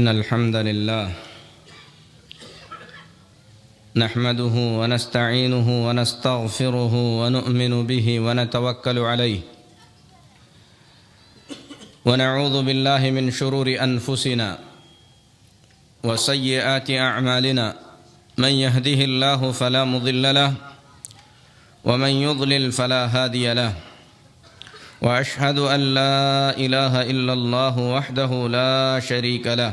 إن الحمد لله نحمده ونستعينه ونستغفره ونؤمن به ونتوكل عليه ونعوذ بالله من شرور أنفسنا وسيئات أعمالنا من يهده الله فلا مضل له ومن يضلل فلا هادي له وأشهد أن لا إله إلا الله وحده لا شريك له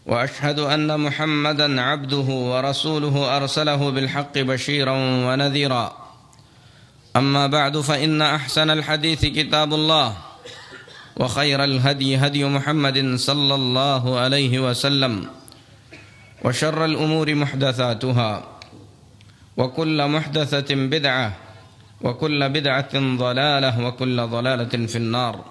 وأشهد أن محمدًا عبده ورسوله أرسله بالحق بشيرًا ونذيرًا أما بعد فإن أحسن الحديث كتاب الله وخير الهدي هدي محمد صلى الله عليه وسلم وشر الأمور محدثاتها وكل محدثة بدعة وكل بدعة ضلالة وكل ضلالة في النار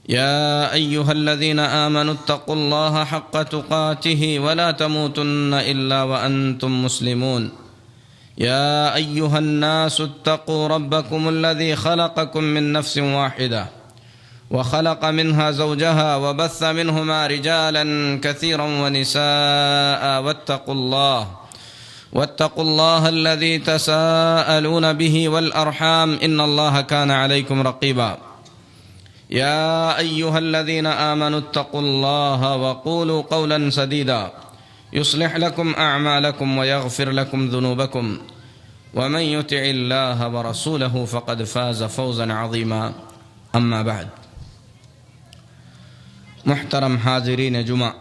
يا أيها الذين آمنوا اتقوا الله حق تقاته ولا تموتن إلا وأنتم مسلمون يا أيها الناس اتقوا ربكم الذي خلقكم من نفس واحدة وخلق منها زوجها وبث منهما رجالا كثيرا ونساء واتقوا الله الذي تساءلون به والأرحام إن الله كان عليكم رقيبا يا أيها الذين آمنوا اتقوا الله وقولوا قولا سديدا يصلح لكم أعمالكم ويغفر لكم ذنوبكم ومن يطع الله ورسوله فقد فاز فوزا عظيما أما بعد محترم حاضرین جمعہ،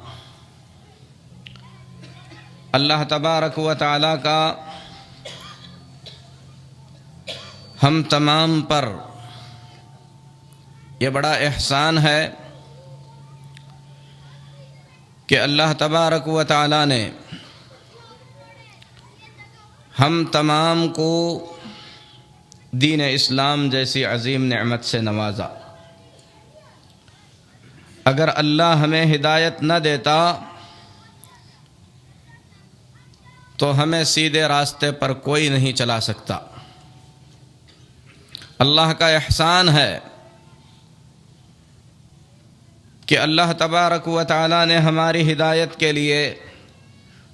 اللہ تبارک و تعالیٰ کا ہم تمام پر یہ بڑا احسان ہے کہ اللہ تبارک و تعالیٰ نے ہم تمام کو دین اسلام جیسی عظیم نعمت سے نوازا۔ اگر اللہ ہمیں ہدایت نہ دیتا تو ہمیں سیدھے راستے پر کوئی نہیں چلا سکتا۔ اللہ کا احسان ہے کہ اللہ تبارک و تعالیٰ نے ہماری ہدایت کے لیے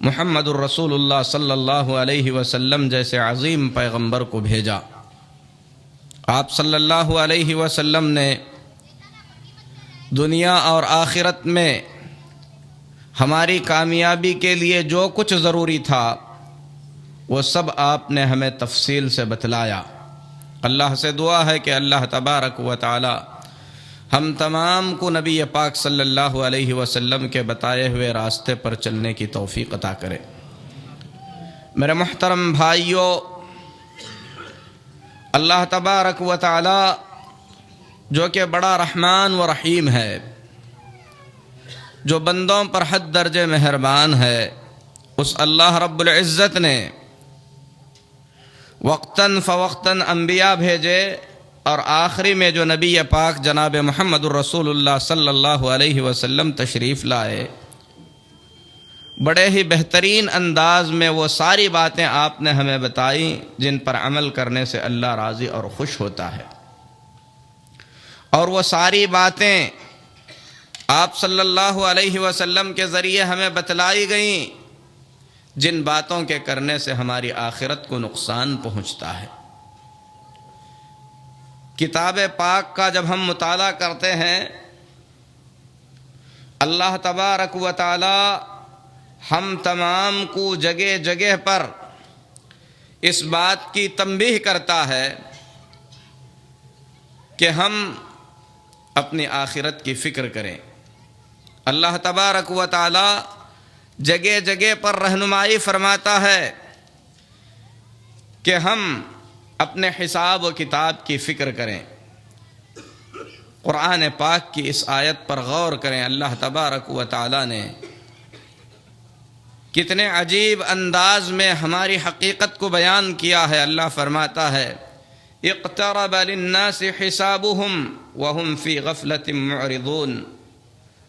محمد الرسول اللہ صلی اللہ علیہ وسلم جیسے عظیم پیغمبر کو بھیجا۔ آپ صلی اللہ علیہ وسلم نے دنیا اور آخرت میں ہماری کامیابی کے لیے جو کچھ ضروری تھا وہ سب آپ نے ہمیں تفصیل سے بتلایا۔ اللہ سے دعا ہے کہ اللہ تبارک و تعالی ہم تمام کو نبی پاک صلی اللہ علیہ وسلم کے بتائے ہوئے راستے پر چلنے کی توفیق عطا کرے۔ میرے محترم بھائیوں، اللہ تبارک و تعالی جو کہ بڑا رحمان و رحیم ہے، جو بندوں پر حد درجے مہربان ہے، اس اللہ رب العزت نے وقتاً فوقتاً انبیاء بھیجے، اور آخری میں جو نبی پاک جناب محمد الرسول اللہ صلی اللہ علیہ وسلم تشریف لائے، بڑے ہی بہترین انداز میں وہ ساری باتیں آپ نے ہمیں بتائیں جن پر عمل کرنے سے اللہ راضی اور خوش ہوتا ہے۔ اور وہ ساری باتیں آپ صلی اللہ علیہ وسلم کے ذریعے ہمیں بتلائی گئیں جن باتوں کے کرنے سے ہماری آخرت کو نقصان پہنچتا ہے۔ کتاب پاک کا جب ہم مطالعہ کرتے ہیں، اللہ تبارک و تعالی ہم تمام کو جگہ جگہ پر اس بات کی تنبیہ کرتا ہے کہ ہم اپنی آخرت کی فکر کریں۔ اللہ تبارک و تعالی جگہ جگہ پر رہنمائی فرماتا ہے کہ ہم اپنے حساب و کتاب کی فکر کریں۔ قرآن پاک کی اس آیت پر غور کریں۔ اللہ تبارک و تعالی نے کتنے عجیب انداز میں ہماری حقیقت کو بیان کیا ہے۔ اللہ فرماتا ہے اقترب للناس حسابهم وهم في غفلة معرضون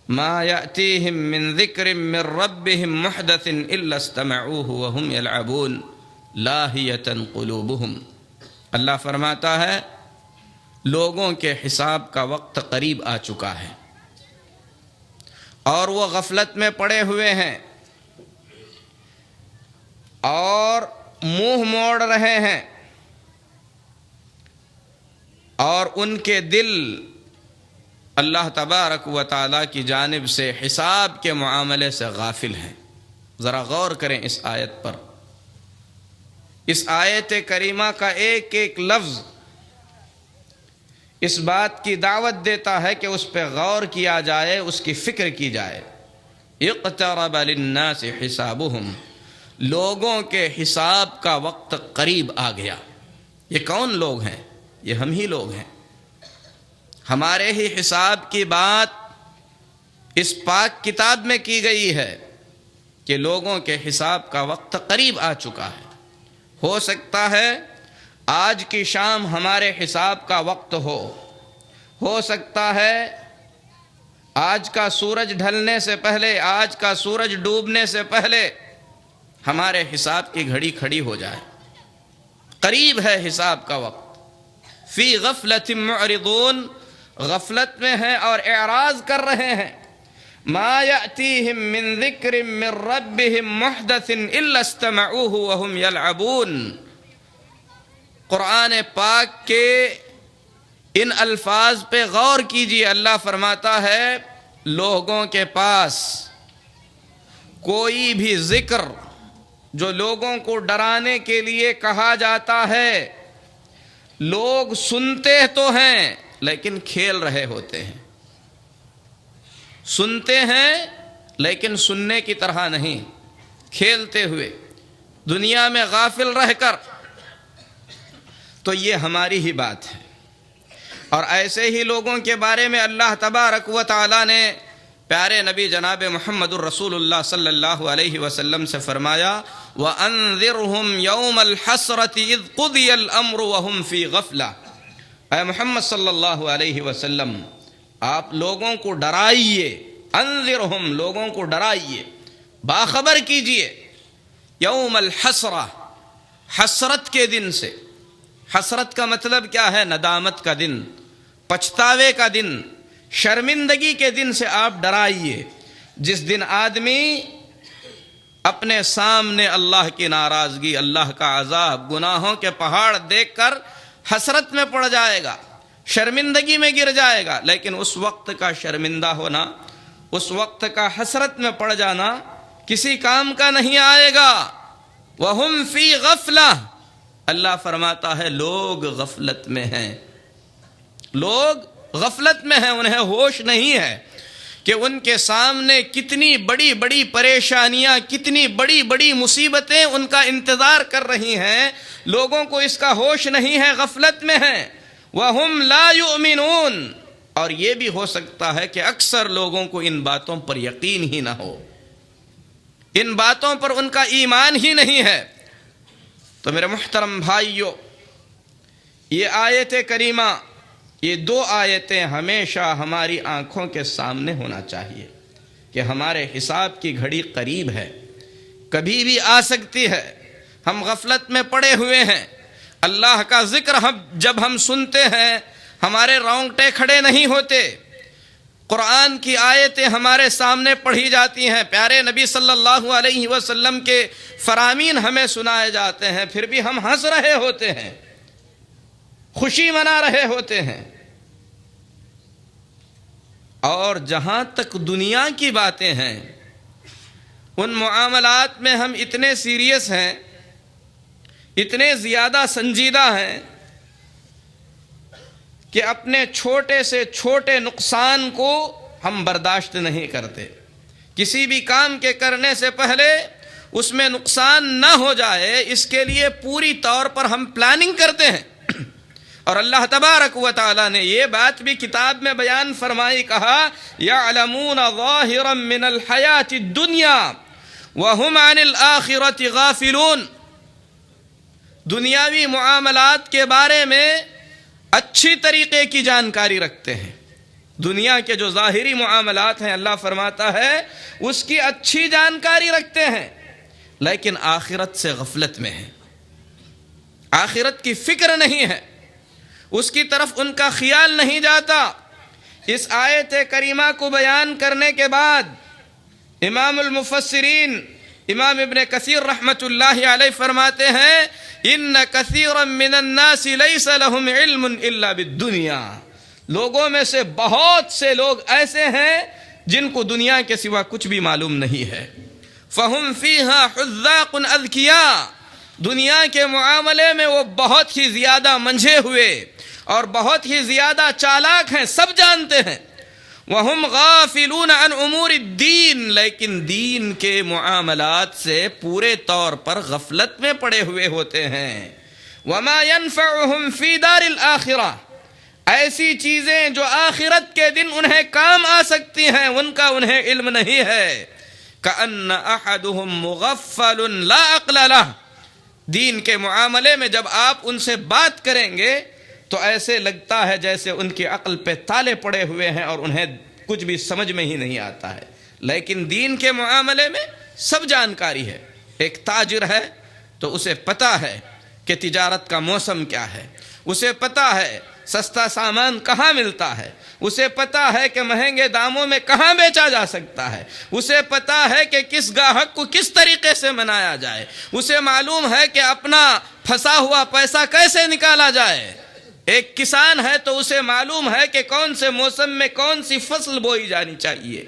ما يأتيهم من ذكر من ربهم محدث إلا استمعوه وهم يلعبون لاهية قلوبهم۔ اللہ فرماتا ہے لوگوں کے حساب کا وقت قریب آ چکا ہے، اور وہ غفلت میں پڑے ہوئے ہیں اور منہ موڑ رہے ہیں اور ان کے دل اللہ تبارک و تعالیٰ کی جانب سے حساب کے معاملے سے غافل ہیں۔ ذرا غور کریں اس آیت پر۔ اس آیت کریمہ کا ایک ایک لفظ اس بات کی دعوت دیتا ہے کہ اس پہ غور کیا جائے، اس کی فکر کی جائے۔ اقترب للناس حسابهم، لوگوں کے حساب کا وقت قریب آ گیا۔ یہ کون لوگ ہیں؟ یہ ہم ہی لوگ ہیں۔ ہمارے ہی حساب کی بات اس پاک کتاب میں کی گئی ہے کہ لوگوں کے حساب کا وقت قریب آ چکا ہے۔ ہو سکتا ہے آج کی شام ہمارے حساب کا وقت ہو سکتا ہے آج کا سورج ڈھلنے سے پہلے، آج کا سورج ڈوبنے سے پہلے ہمارے حساب کی گھڑی کھڑی ہو جائے۔ قریب ہے حساب کا وقت۔ فی غفلۃ معرضون، غفلت میں ہیں اور اعراض کر رہے ہیں۔ ما یأتیہم من ذکر من ربہم محدث الا استمعوہ وہم یلعبون۔ قرآن پاک کے ان الفاظ پہ غور کیجیے۔ اللہ فرماتا ہے لوگوں کے پاس کوئی بھی ذکر جو لوگوں کو ڈرانے کے لیے کہا جاتا ہے، لوگ سنتے تو ہیں لیکن کھیل رہے ہوتے ہیں۔ سنتے ہیں لیکن سننے کی طرح نہیں، کھیلتے ہوئے دنیا میں غافل رہ کر۔ تو یہ ہماری ہی بات ہے۔ اور ایسے ہی لوگوں کے بارے میں اللہ تبارک و تعالیٰ نے پیارے نبی جناب محمد الرسول اللہ صلی اللہ علیہ وسلم سے فرمایا وَأَنذِرْهُمْ يَوْمَ الْحَسْرَةِ إِذْ قُضِيَ الْأَمْرُ وَهُمْ فِي غَفْلَةٍ۔ اے محمد صلی اللہ علیہ وسلم، آپ لوگوں کو ڈرائیے، انذرہم، لوگوں کو ڈرائیے، باخبر کیجئے، یوم الحسرہ، حسرت کے دن سے۔ حسرت کا مطلب کیا ہے؟ ندامت کا دن، پچھتاوے کا دن، شرمندگی کے دن سے آپ ڈرائیے، جس دن آدمی اپنے سامنے اللہ کی ناراضگی، اللہ کا عذاب، گناہوں کے پہاڑ دیکھ کر حسرت میں پڑ جائے گا، شرمندگی میں گر جائے گا۔ لیکن اس وقت کا شرمندہ ہونا، اس وقت کا حسرت میں پڑ جانا کسی کام کا نہیں آئے گا۔ وَهُمْ فِي غَفْلَةٍ، اللہ فرماتا ہے لوگ غفلت میں ہیں، لوگ غفلت میں ہیں، انہیں ہوش نہیں ہے کہ ان کے سامنے کتنی بڑی بڑی پریشانیاں، کتنی بڑی بڑی مصیبتیں ان کا انتظار کر رہی ہیں۔ لوگوں کو اس کا ہوش نہیں ہے، غفلت میں ہیں۔ وَهُمْ لَا يُؤْمِنُونَ، اور یہ بھی ہو سکتا ہے کہ اکثر لوگوں کو ان باتوں پر یقین ہی نہ ہو، ان باتوں پر ان کا ایمان ہی نہیں ہے۔ تو میرے محترم بھائیو، یہ آیت کریمہ، یہ دو آیتیں ہمیشہ ہماری آنکھوں کے سامنے ہونا چاہیے کہ ہمارے حساب کی گھڑی قریب ہے، کبھی بھی آ سکتی ہے۔ ہم غفلت میں پڑے ہوئے ہیں۔ اللہ کا ذکر جب ہم سنتے ہیں ہمارے رونگٹے کھڑے نہیں ہوتے۔ قرآن کی آیتیں ہمارے سامنے پڑھی جاتی ہیں، پیارے نبی صلی اللہ علیہ وسلم کے فرامین ہمیں سنائے جاتے ہیں، پھر بھی ہم ہنس رہے ہوتے ہیں، خوشی منا رہے ہوتے ہیں۔ اور جہاں تک دنیا کی باتیں ہیں، ان معاملات میں ہم اتنے سیریس ہیں، اتنے زیادہ سنجیدہ ہیں کہ اپنے چھوٹے سے چھوٹے نقصان کو ہم برداشت نہیں کرتے۔ کسی بھی کام کے کرنے سے پہلے اس میں نقصان نہ ہو جائے، اس کے لیے پوری طور پر ہم پلاننگ کرتے ہیں۔ اور اللہ تبارک و تعالیٰ نے یہ بات بھی کتاب میں بیان فرمائی، کہا یعلمون ظاہرا من الحیات الدنیا وہم عن الآخرۃ غافلون۔ دنیاوی معاملات کے بارے میں اچھی طریقے کی جانکاری رکھتے ہیں۔ دنیا کے جو ظاہری معاملات ہیں، اللہ فرماتا ہے اس کی اچھی جانکاری رکھتے ہیں، لیکن آخرت سے غفلت میں ہیں، آخرت کی فکر نہیں ہے، اس کی طرف ان کا خیال نہیں جاتا۔ اس آیت کریمہ کو بیان کرنے کے بعد امام المفسرین امام ابن کثیر رحمۃ اللہ علیہ فرماتے ہیں ان کثیرا من الناس لیس لهم علم الا بالدنیا، لوگوں میں سے بہت سے لوگ ایسے ہیں جن کو دنیا کے سوا کچھ بھی معلوم نہیں ہے۔ فہم فیہا حذاق اذکیاء، دنیا کے معاملے میں وہ بہت ہی زیادہ منجھے ہوئے اور بہت ہی زیادہ چالاک ہیں، سب جانتے ہیں۔ وَهُمْ غَافِلُونَ عَنْ أُمُورِ الدِّينِ، لیکن دین کے معاملات سے پورے طور پر غفلت میں پڑے ہوئے ہوتے ہیں۔ وَمَا يَنْفَعُهُمْ فِي دَارِ الْآخِرَةِ، ایسی چیزیں جو آخرت کے دن انہیں کام آ سکتی ہیں ان کا انہیں علم نہیں ہے۔ كَأَنَّ أَحَدُهُمْ مُغَفَّلٌ لَا عَقْلَ لَهُ، دین کے معاملے میں جب آپ ان سے بات کریں گے تو ایسے لگتا ہے جیسے ان کی عقل پہ تالے پڑے ہوئے ہیں اور انہیں کچھ بھی سمجھ میں ہی نہیں آتا ہے، لیکن دین کے معاملے میں سب جانکاری ہے۔ ایک تاجر ہے تو اسے پتہ ہے کہ تجارت کا موسم کیا ہے، اسے پتہ ہے سستا سامان کہاں ملتا ہے، اسے پتہ ہے کہ مہنگے داموں میں کہاں بیچا جا سکتا ہے، اسے پتہ ہے کہ کس گاہک کو کس طریقے سے منایا جائے، اسے معلوم ہے کہ اپنا پھنسا ہوا پیسہ کیسے نکالا جائے۔ ایک کسان ہے تو اسے معلوم ہے کہ کون سے موسم میں کون سی فصل بوئی جانی چاہیے۔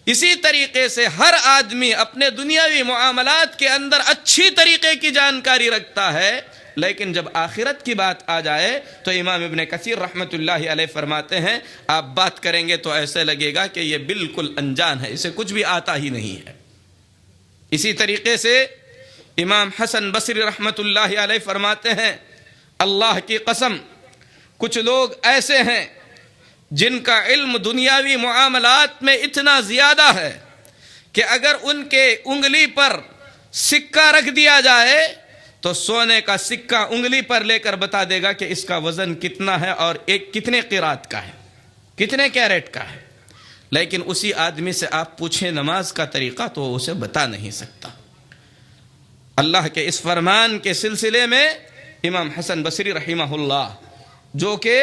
اسی طریقے سے ہر آدمی اپنے دنیاوی معاملات کے اندر اچھی طریقے کی جانکاری رکھتا ہے، لیکن جب آخرت کی بات آ جائے تو امام ابن کثیر رحمۃ اللہ علیہ فرماتے ہیں آپ بات کریں گے تو ایسے لگے گا کہ یہ بالکل انجان ہے، اسے کچھ بھی آتا ہی نہیں ہے۔ اسی طریقے سے امام حسن بصری رحمۃ اللہ علیہ فرماتے ہیں اللہ کی قسم کچھ لوگ ایسے ہیں جن کا علم دنیاوی معاملات میں اتنا زیادہ ہے کہ اگر ان کے انگلی پر سکہ رکھ دیا جائے تو سونے کا سکہ انگلی پر لے کر بتا دے گا کہ اس کا وزن کتنا ہے اور ایک کتنے قیرات کا ہے، کتنے کیرٹ کا ہے، لیکن اسی آدمی سے آپ پوچھیں نماز کا طریقہ تو وہ اسے بتا نہیں سکتا۔ اللہ کے اس فرمان کے سلسلے میں امام حسن بصری رحمہ اللہ جو کہ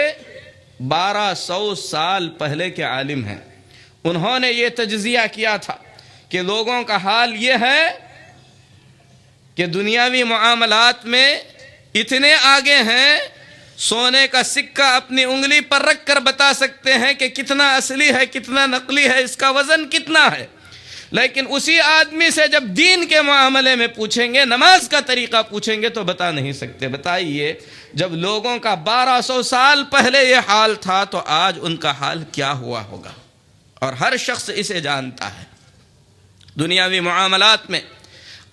1200 سال پہلے کے عالم ہیں، انہوں نے یہ تجزیہ کیا تھا کہ لوگوں کا حال یہ ہے کہ دنیاوی معاملات میں اتنے آگے ہیں سونے کا سکہ اپنی انگلی پر رکھ کر بتا سکتے ہیں کہ کتنا اصلی ہے کتنا نقلی ہے، اس کا وزن کتنا ہے، لیکن اسی آدمی سے جب دین کے معاملے میں پوچھیں گے نماز کا طریقہ پوچھیں گے تو بتا نہیں سکتے۔ بتائیے جب لوگوں کا 1200 سال پہلے یہ حال تھا تو آج ان کا حال کیا ہوا ہوگا، اور ہر شخص اسے جانتا ہے۔ دنیاوی معاملات میں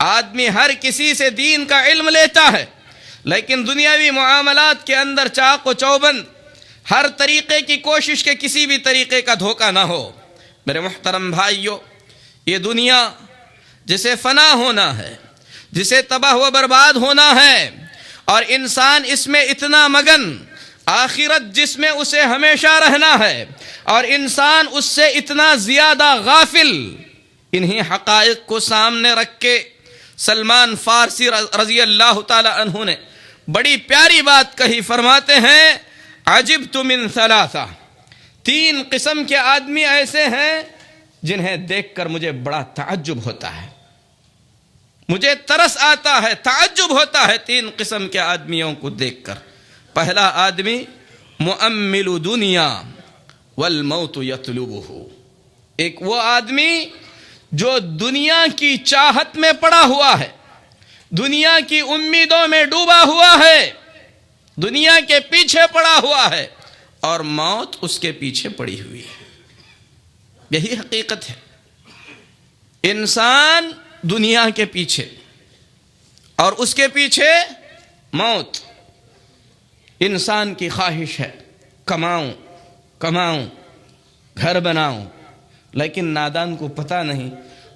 آدمی ہر کسی سے دین کا علم لیتا ہے، لیکن دنیاوی معاملات کے اندر چاق و چوبند، ہر طریقے کی کوشش کہ کسی بھی طریقے کا دھوکہ نہ ہو۔ میرے محترم بھائیوں، یہ دنیا جسے فنا ہونا ہے، جسے تباہ و برباد ہونا ہے، اور انسان اس میں اتنا مگن، آخرت جس میں اسے ہمیشہ رہنا ہے، اور انسان اس سے اتنا زیادہ غافل، انہی حقائق کو سامنے رکھ کے سلمان فارسی رضی اللہ تعالی عنہ نے بڑی پیاری بات کہی، فرماتے ہیں عجبت من ثلاثہ، 3 قسم کے آدمی ایسے ہیں جنہیں دیکھ کر مجھے بڑا تعجب ہوتا ہے، مجھے ترس آتا ہے، تعجب ہوتا ہے 3 قسم کے آدمیوں کو دیکھ کر۔ پہلا آدمی مؤمل دنیا والموت یطلبہ، ایک وہ آدمی جو دنیا کی چاہت میں پڑا ہوا ہے، دنیا کی امیدوں میں ڈوبا ہوا ہے، دنیا کے پیچھے پڑا ہوا ہے، اور موت اس کے پیچھے پڑی ہوئی ہے۔ یہی حقیقت ہے، انسان دنیا کے پیچھے اور اس کے پیچھے موت۔ انسان کی خواہش ہے کماؤں گھر بناؤں، لیکن نادان کو پتہ نہیں،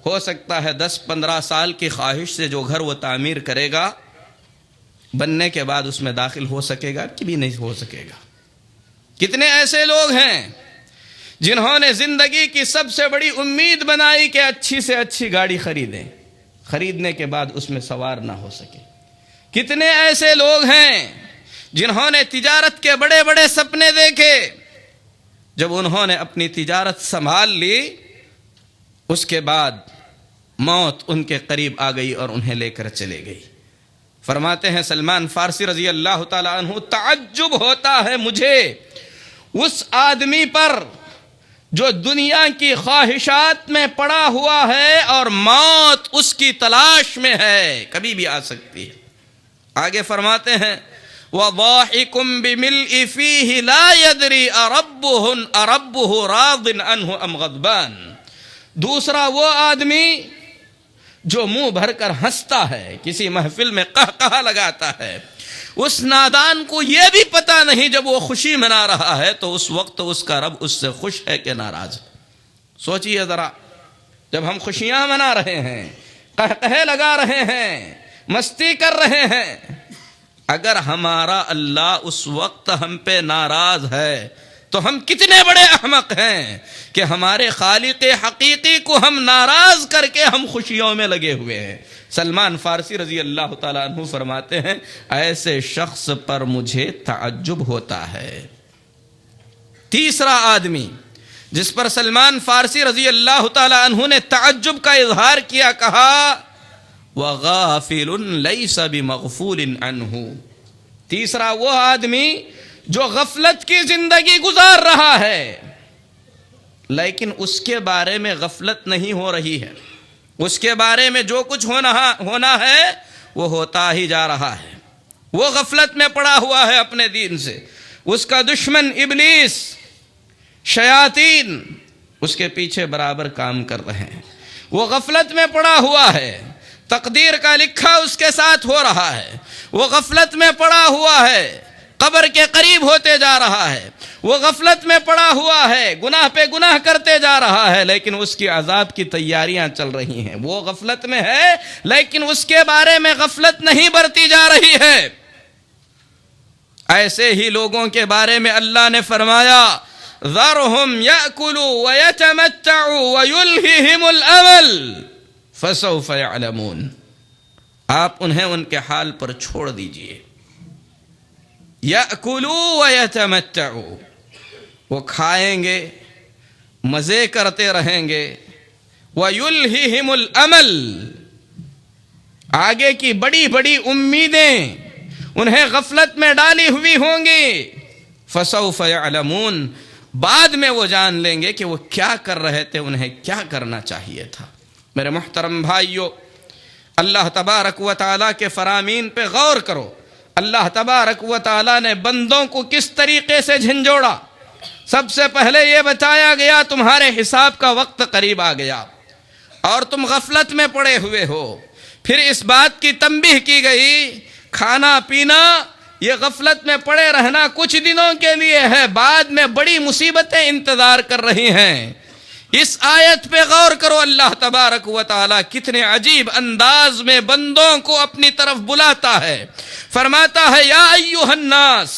ہو سکتا ہے 10-15 سال کی خواہش سے جو گھر وہ تعمیر کرے گا بننے کے بعد اس میں داخل ہو سکے گا کہ بھی نہیں ہو سکے گا۔ کتنے ایسے لوگ ہیں جنہوں نے زندگی کی سب سے بڑی امید بنائی کہ اچھی سے اچھی گاڑی خریدیں، خریدنے کے بعد اس میں سوار نہ ہو سکے۔ کتنے ایسے لوگ ہیں جنہوں نے تجارت کے بڑے بڑے سپنے دیکھے، جب انہوں نے اپنی تجارت سنبھال لی، اس کے بعد موت ان کے قریب آ گئی اور انہیں لے کر چلے گئی۔ فرماتے ہیں سلمان فارسی رضی اللہ تعالیٰ عنہ، تعجب ہوتا ہے مجھے اس آدمی پر جو دنیا کی خواہشات میں پڑا ہوا ہے اور موت اس کی تلاش میں ہے، کبھی بھی آ سکتی ہے۔ آگے فرماتے ہیں وَضَاحِكٌ بِمِلْءِ فِيهِ لَا يَدْرِي أَرَبُّهُ رَاضٍ عَنْهُ أَمْ غَضْبَانٍ۔ دوسرا وہ آدمی جو منہ بھر کر ہنستا ہے، کسی محفل میں قہقہہ لگاتا ہے، اس نادان کو یہ بھی پتہ نہیں جب وہ خوشی منا رہا ہے تو اس وقت اس کا رب اس سے خوش ہے کہ ناراض ہے۔ سوچئے ذرا، جب ہم خوشیاں منا رہے ہیں، قہقہے لگا رہے ہیں، مستی کر رہے ہیں، اگر ہمارا اللہ اس وقت ہم پہ ناراض ہے تو ہم کتنے بڑے احمق ہیں کہ ہمارے خالق حقیقی کو ہم ناراض کر کے ہم خوشیوں میں لگے ہوئے ہیں۔ سلمان فارسی رضی اللہ تعالیٰ عنہ فرماتے ہیں ایسے شخص پر مجھے تعجب ہوتا ہے۔ تیسرا آدمی جس پر سلمان فارسی رضی اللہ تعالیٰ عنہ نے تعجب کا اظہار کیا، کہا وَغَافِلٌ لَيْسَ بِمَغْفُولٍ عَنْهُ۔ تیسرا وہ آدمی جو غفلت کی زندگی گزار رہا ہے لیکن اس کے بارے میں غفلت نہیں ہو رہی ہے، اس کے بارے میں جو کچھ ہونا ہے وہ ہوتا ہی جا رہا ہے، وہ غفلت میں پڑا ہوا ہے اپنے دین سے۔ اس کا دشمن ابلیس، شیاطین اس کے پیچھے برابر کام کر رہے ہیں، وہ غفلت میں پڑا ہوا ہے، تقدیر کا لکھا اس کے ساتھ ہو رہا ہے، وہ غفلت میں پڑا ہوا ہے، قبر کے قریب ہوتے جا رہا ہے، وہ غفلت میں پڑا ہوا ہے، گناہ پہ گناہ کرتے جا رہا ہے، لیکن اس کی عذاب کی تیاریاں چل رہی ہیں۔ وہ غفلت میں ہے لیکن اس کے بارے میں غفلت نہیں برتی جا رہی ہے۔ ایسے ہی لوگوں کے بارے میں اللہ نے فرمایا ذَرْهُمْ يَأْكُلُوا وَيَتَمَتَّعُوا وَيُلْهِهِمُ الْأَمَلُ فَسَوْفَ يَعْلَمُونَ۔ آپ انہیں ان کے حال پر چھوڑ دیجئے۔ یأکلوا ویتمتعوا، وہ کھائیں گے، مزے کرتے رہیں گے، ویلہہم الامل، آگے کی بڑی بڑی امیدیں انہیں غفلت میں ڈالی ہوئی ہوں گی۔ فسوف یعلمون، بعد میں وہ جان لیں گے کہ وہ کیا کر رہے تھے، انہیں کیا کرنا چاہیے تھا۔ میرے محترم بھائیو، اللہ تبارک و تعالیٰ کے فرامین پہ غور کرو۔ اللہ تبارک و تعالیٰ نے بندوں کو کس طریقے سے جھنجھوڑا۔ سب سے پہلے یہ بتایا گیا تمہارے حساب کا وقت قریب آ گیا اور تم غفلت میں پڑے ہوئے ہو۔ پھر اس بات کی تنبیہ کی گئی کھانا پینا یہ غفلت میں پڑے رہنا کچھ دنوں کے لیے ہے، بعد میں بڑی مصیبتیں انتظار کر رہی ہیں۔ اس آیت پہ غور کرو، اللہ تبارک و تعالیٰ کتنے عجیب انداز میں بندوں کو اپنی طرف بلاتا ہے۔ فرماتا ہے یا ایھا الناس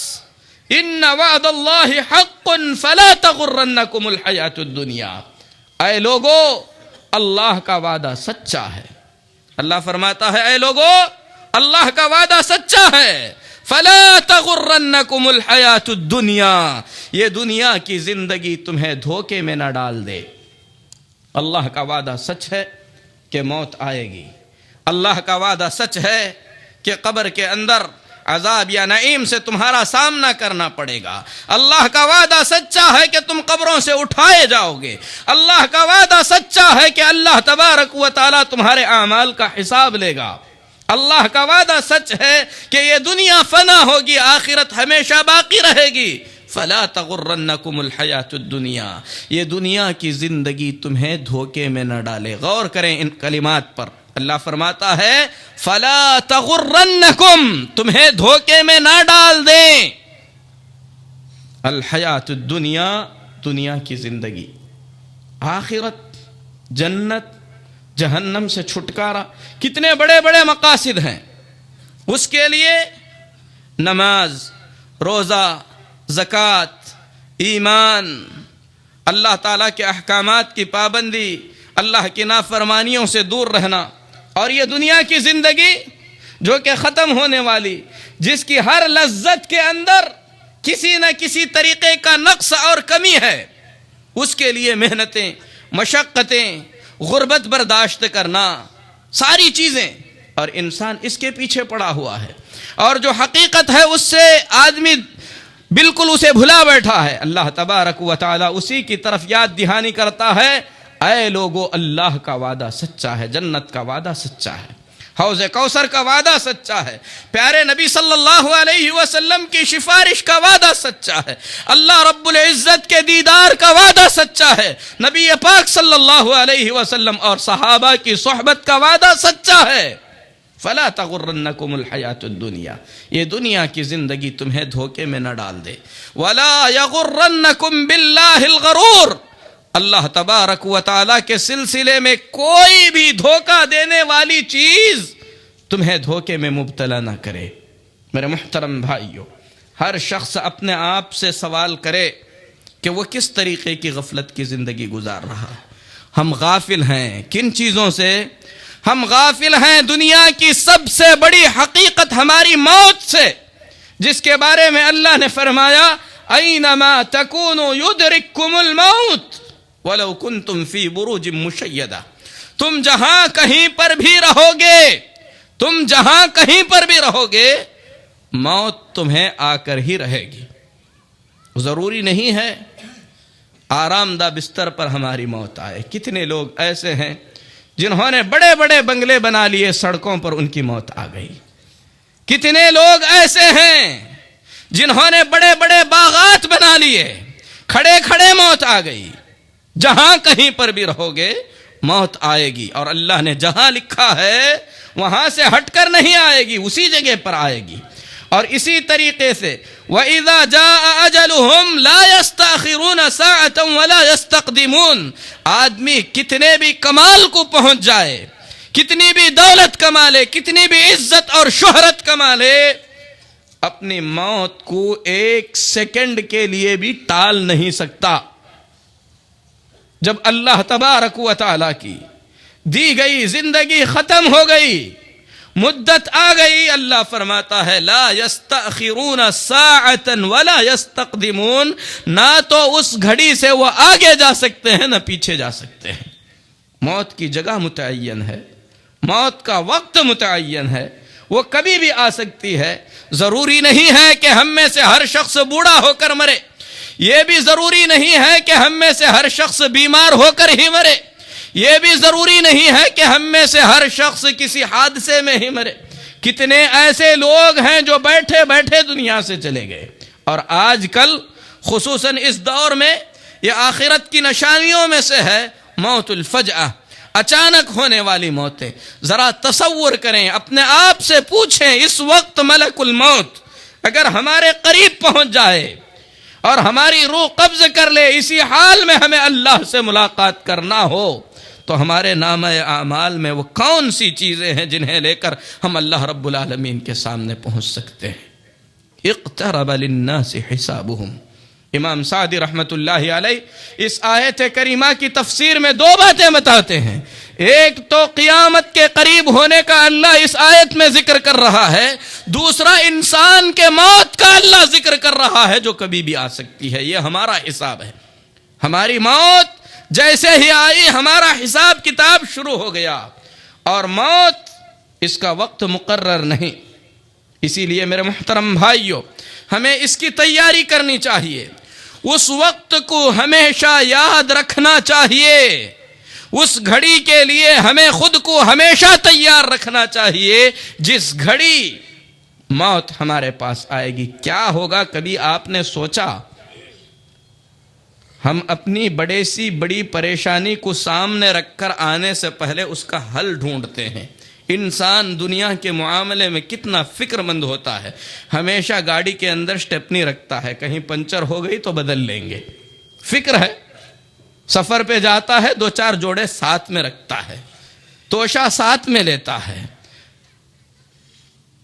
ان وعد اللہ حق فلا تغرنکم الحیاۃ الدنیا۔ اے لوگو، اللہ کا وعدہ سچا ہے۔ اللہ فرماتا ہے اے لوگو، اللہ کا وعدہ سچا ہے، فلا تغرنکم الحیاۃ الدنیا، یہ دنیا کی زندگی تمہیں دھوکے میں نہ ڈال دے۔ اللہ کا وعدہ سچ ہے کہ موت آئے گی، اللہ کا وعدہ سچ ہے کہ قبر کے اندر عذاب یا نعیم سے تمہارا سامنا کرنا پڑے گا، اللہ کا وعدہ سچا ہے کہ تم قبروں سے اٹھائے جاؤ گے، اللہ کا وعدہ سچا ہے کہ اللہ تبارک و تعالیٰ تمہارے اعمال کا حساب لے گا، اللہ کا وعدہ سچ ہے کہ یہ دنیا فنا ہوگی، آخرت ہمیشہ باقی رہے گی۔ فلا تغرنکم الحیاۃ الدنیا، یہ دنیا کی زندگی تمہیں دھوکے میں نہ ڈالے۔ غور کریں ان کلمات پر، اللہ فرماتا ہے فلا تغرنکم، تمہیں دھوکے میں نہ ڈال دیں، الحیاۃ الدنیا، دنیا کی زندگی، آخرت، جنت، جہنم سے چھٹکارا، کتنے بڑے بڑے مقاصد ہیں۔ اس کے لیے نماز، روزہ، زکوٰۃ، ایمان، اللہ تعالیٰ کے احکامات کی پابندی، اللہ کی نافرمانیوں سے دور رہنا، اور یہ دنیا کی زندگی جو کہ ختم ہونے والی، جس کی ہر لذت کے اندر کسی نہ کسی طریقے کا نقص اور کمی ہے، اس کے لیے محنتیں، مشقتیں، غربت برداشت کرنا، ساری چیزیں، اور انسان اس کے پیچھے پڑا ہوا ہے، اور جو حقیقت ہے اس سے آدمی بالکل اسے بھلا بیٹھا ہے۔ اللہ تبارک و تعالی اسی کی طرف یاد دہانی کرتا ہے، اے لوگو اللہ کا وعدہ سچا ہے، جنت کا وعدہ سچا ہے، حوض کوثر کا وعدہ سچا ہے، پیارے نبی صلی اللہ علیہ وسلم کی سفارش کا وعدہ سچا ہے، اللہ رب العزت کے دیدار کا وعدہ سچا ہے، نبی پاک صلی اللہ علیہ وسلم اور صحابہ کی صحبت کا وعدہ سچا ہے۔ فلا تغرنکم الحیات الدنیا، یہ دنیا کی زندگی تمہیں دھوکے میں نہ ڈال دے، ولا یغرنکم باللہ الغرور، اللہ تبارک و تعالیٰ کے سلسلے میں کوئی بھی دھوکہ دینے والی چیز تمہیں دھوکے میں مبتلا نہ کرے۔ میرے محترم بھائیو، ہر شخص اپنے آپ سے سوال کرے کہ وہ کس طریقے کی غفلت کی زندگی گزار رہا ہے۔ ہم غافل ہیں کن چیزوں سے؟ ہم غافل ہیں دنیا کی سب سے بڑی حقیقت ہماری موت سے، جس کے بارے میں اللہ نے فرمایا اینما تکونوا یدرککم الموت وَلَوْ كُنْتُمْ فِي بُرُوجٍ مُشَيَّدَةٍ، تم جہاں کہیں پر بھی رہو گے، تم جہاں کہیں پر بھی رہو گے، موت تمہیں آ کر ہی رہے گی۔ ضروری نہیں ہے آرام دہ بستر پر ہماری موت آئے۔ کتنے لوگ ایسے ہیں جنہوں نے بڑے بڑے بنگلے بنا لیے، سڑکوں پر ان کی موت آ گئی۔ کتنے لوگ ایسے ہیں جنہوں نے بڑے بڑے باغات بنا لیے، کھڑے کھڑے موت آ گئی۔ جہاں کہیں پر بھی رہو گے موت آئے گی، اور اللہ نے جہاں لکھا ہے وہاں سے ہٹ کر نہیں آئے گی، اسی جگہ پر آئے گی۔ اور اسی طریقے سے وَإِذَا جَاءَ أَجَلُهُمْ لَا يَسْتَأْخِرُونَ سَاعَةً وَلَا يَسْتَقْدِمُونَ، آدمی کتنے بھی کمال کو پہنچ جائے، کتنی بھی دولت کما لے، کتنی بھی عزت اور شہرت کما لے، اپنی موت کو ایک سیکنڈ کے لیے بھی ٹال نہیں سکتا۔ جب اللہ تبارک و تعالیٰ کی دی گئی زندگی ختم ہو گئی، مدت آ گئی، اللہ فرماتا ہے لا یستأخرون ساعتا ولا یستقدمون، نہ تو اس گھڑی سے وہ آگے جا سکتے ہیں نہ پیچھے جا سکتے ہیں۔ موت کی جگہ متعین ہے، موت کا وقت متعین ہے، وہ کبھی بھی آ سکتی ہے۔ ضروری نہیں ہے کہ ہم میں سے ہر شخص بوڑھا ہو کر مرے، یہ بھی ضروری نہیں ہے کہ ہم میں سے ہر شخص بیمار ہو کر ہی مرے، یہ بھی ضروری نہیں ہے کہ ہم میں سے ہر شخص کسی حادثے میں ہی مرے۔ کتنے ایسے لوگ ہیں جو بیٹھے بیٹھے دنیا سے چلے گئے، اور آج کل خصوصاً اس دور میں یہ آخرت کی نشانیوں میں سے ہے موت الفجأہ، اچانک ہونے والی موتیں۔ ذرا تصور کریں، اپنے آپ سے پوچھیں، اس وقت ملک الموت اگر ہمارے قریب پہنچ جائے اور ہماری روح قبض کر لے، اسی حال میں ہمیں اللہ سے ملاقات کرنا ہو، تو ہمارے نامہ اعمال میں وہ کون سی چیزیں ہیں جنہیں لے کر ہم اللہ رب العالمین کے سامنے پہنچ سکتے ہیں؟ اقترب للناس حسابهم۔ امام سعدی رحمت اللہ علیہ اس آیت کریمہ کی تفسیر میں دو باتیں بتاتے ہیں۔ ایک تو قیامت کے قریب ہونے کا اللہ اس آیت میں ذکر کر رہا ہے، دوسرا انسان کے موت کا اللہ ذکر کر رہا ہے جو کبھی بھی آ سکتی ہے۔ یہ ہمارا حساب ہے، ہماری موت جیسے ہی آئی ہمارا حساب کتاب شروع ہو گیا، اور موت اس کا وقت مقرر نہیں۔ اسی لیے میرے محترم بھائیو، ہمیں اس کی تیاری کرنی چاہیے، اس وقت کو ہمیشہ یاد رکھنا چاہیے، اس گھڑی کے لیے ہمیں خود کو ہمیشہ تیار رکھنا چاہیے جس گھڑی موت ہمارے پاس آئے گی۔ کیا ہوگا کبھی آپ نے سوچا؟ ہم اپنی بڑی پریشانی کو سامنے رکھ کر آنے سے پہلے اس کا حل ڈھونڈتے ہیں۔ انسان دنیا کے معاملے میں کتنا فکر مند ہوتا ہے، ہمیشہ گاڑی کے اندر سٹیپنی رکھتا ہے، کہیں پنچر ہو گئی تو بدل لیں گے، فکر ہے۔ سفر پہ جاتا ہے 2-4 جوڑے ساتھ میں رکھتا ہے، توشہ ساتھ میں لیتا ہے،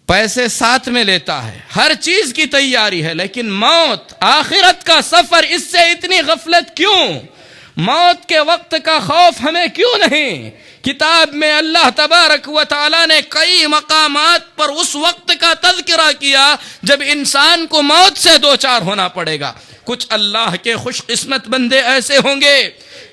پیسے ساتھ میں لیتا ہے، ہر چیز کی تیاری ہے۔ لیکن موت، آخرت کا سفر، اس سے اتنی غفلت کیوں؟ موت کے وقت کا خوف ہمیں کیوں نہیں؟ کتاب میں اللہ تبارک و تعالیٰ نے کئی مقامات پر اس وقت کا تذکرہ کیا جب انسان کو موت سے دوچار ہونا پڑے گا۔ کچھ اللہ کے خوش قسمت بندے ایسے ہوں گے